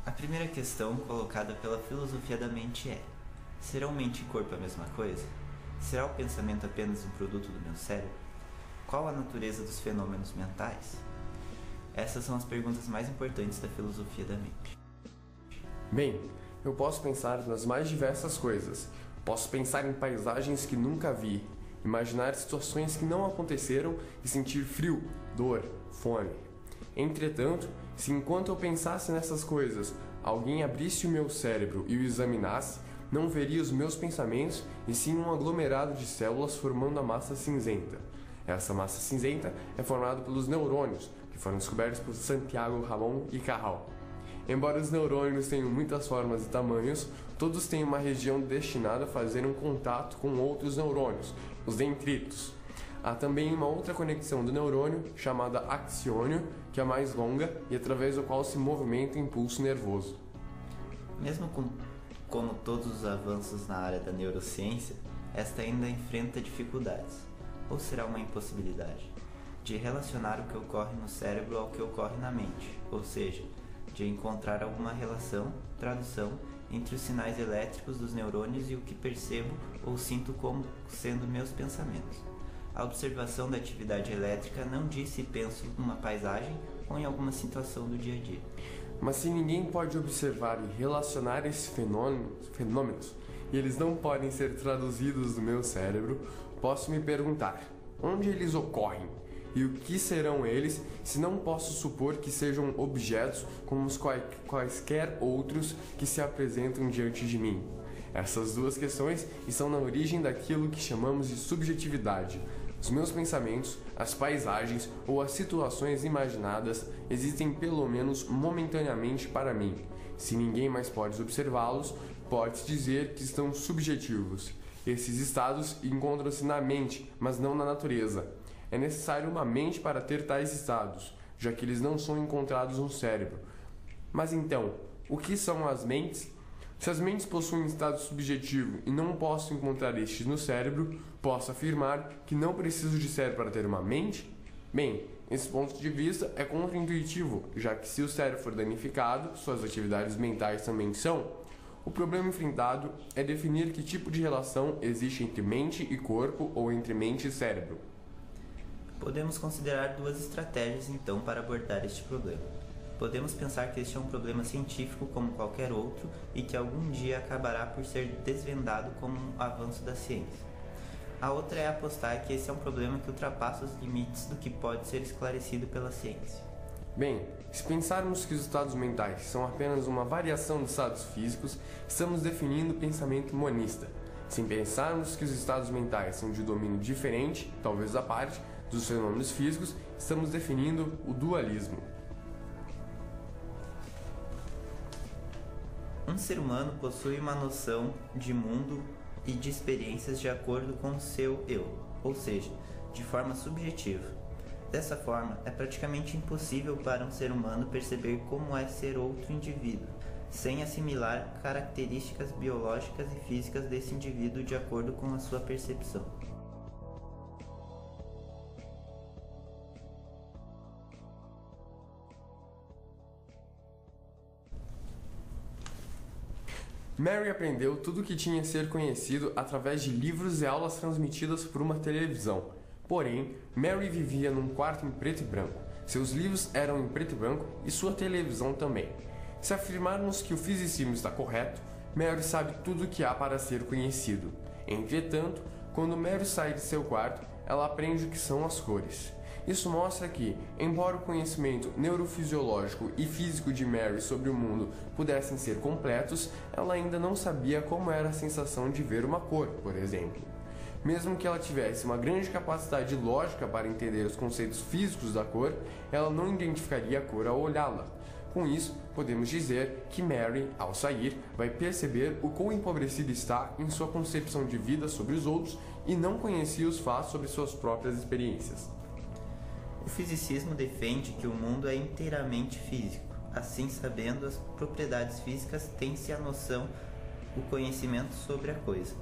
A primeira questão colocada pela filosofia da mente é: serão mente e corpo a mesma coisa? Será o pensamento apenas um produto do meu cérebro? Qual a natureza dos fenômenos mentais? Essas são as perguntas mais importantes da filosofia da mente. Bem, eu posso pensar nas mais diversas coisas. Posso pensar em paisagens que nunca vi, imaginar situações que não aconteceram e sentir frio, dor, fome. Entretanto, se enquanto eu pensasse nessas coisas, alguém abrisse o meu cérebro e o examinasse, não veria os meus pensamentos e sim um aglomerado de células formando a massa cinzenta. Essa massa cinzenta é formada pelos neurônios, que foram descobertos por Santiago Ramon y Cajal. Embora os neurônios tenham muitas formas e tamanhos, todos têm uma região destinada a fazer um contato com outros neurônios, os dendritos. Há também uma outra conexão do neurônio, chamada axiônio, que é mais longa e através do qual se movimenta o impulso nervoso. Mesmo como todos os avanços na área da neurociência, esta ainda enfrenta dificuldades, ou será uma impossibilidade, de relacionar o que ocorre no cérebro ao que ocorre na mente, ou seja, de encontrar alguma relação, tradução, entre os sinais elétricos dos neurônios e o que percebo ou sinto como sendo meus pensamentos. A observação da atividade elétrica não diz se penso numa paisagem ou em alguma situação do dia a dia. Mas se ninguém pode observar e relacionar esses fenômenos, e eles não podem ser traduzidos no meu cérebro, posso me perguntar, onde eles ocorrem? E o que serão eles, se não posso supor que sejam objetos como os quaisquer outros que se apresentam diante de mim? Essas duas questões estão na origem daquilo que chamamos de subjetividade. Os meus pensamentos, as paisagens ou as situações imaginadas existem pelo menos momentaneamente para mim. Se ninguém mais pode observá-los, pode-se dizer que estão subjetivos. Esses estados encontram-se na mente, mas não na natureza. É necessário uma mente para ter tais estados, já que eles não são encontrados no cérebro. Mas então, o que são as mentes? Se as mentes possuem estado subjetivo e não posso encontrar estes no cérebro, posso afirmar que não preciso de cérebro para ter uma mente? Bem, esse ponto de vista é contraintuitivo, já que se o cérebro for danificado, suas atividades mentais também são. O problema enfrentado é definir que tipo de relação existe entre mente e corpo ou entre mente e cérebro. Podemos considerar duas estratégias então para abordar este problema. Podemos pensar que este é um problema científico como qualquer outro e que algum dia acabará por ser desvendado como um avanço da ciência. A outra é apostar que esse é um problema que ultrapassa os limites do que pode ser esclarecido pela ciência. Bem, se pensarmos que os estados mentais são apenas uma variação dos estados físicos, estamos definindo o pensamento monista. Se pensarmos que os estados mentais são de domínio diferente, talvez à parte, dos fenômenos físicos, estamos definindo o dualismo. Um ser humano possui uma noção de mundo e de experiências de acordo com o seu eu, ou seja, de forma subjetiva. Dessa forma, é praticamente impossível para um ser humano perceber como é ser outro indivíduo, sem assimilar características biológicas e físicas desse indivíduo de acordo com a sua percepção. Mary aprendeu tudo o que tinha a ser conhecido através de livros e aulas transmitidas por uma televisão. Porém, Mary vivia num quarto em preto e branco. Seus livros eram em preto e branco e sua televisão também. Se afirmarmos que o fisicismo está correto, Mary sabe tudo o que há para ser conhecido. Entretanto, quando Mary sai de seu quarto, ela aprende o que são as cores. Isso mostra que, embora o conhecimento neurofisiológico e físico de Mary sobre o mundo pudessem ser completos, ela ainda não sabia como era a sensação de ver uma cor, por exemplo. Mesmo que ela tivesse uma grande capacidade lógica para entender os conceitos físicos da cor, ela não identificaria a cor ao olhá-la. Com isso, podemos dizer que Mary, ao sair, vai perceber o quão empobrecida está em sua concepção de vida sobre os outros e não conhecia os fatos sobre suas próprias experiências. O fisicismo defende que o mundo é inteiramente físico. Assim, sabendo as propriedades físicas, tem-se a noção, o conhecimento sobre a coisa.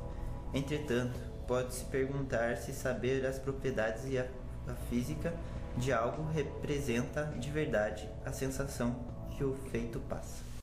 Entretanto, pode-se perguntar se saber as propriedades e a física de algo representa de verdade a sensação que o feito passa.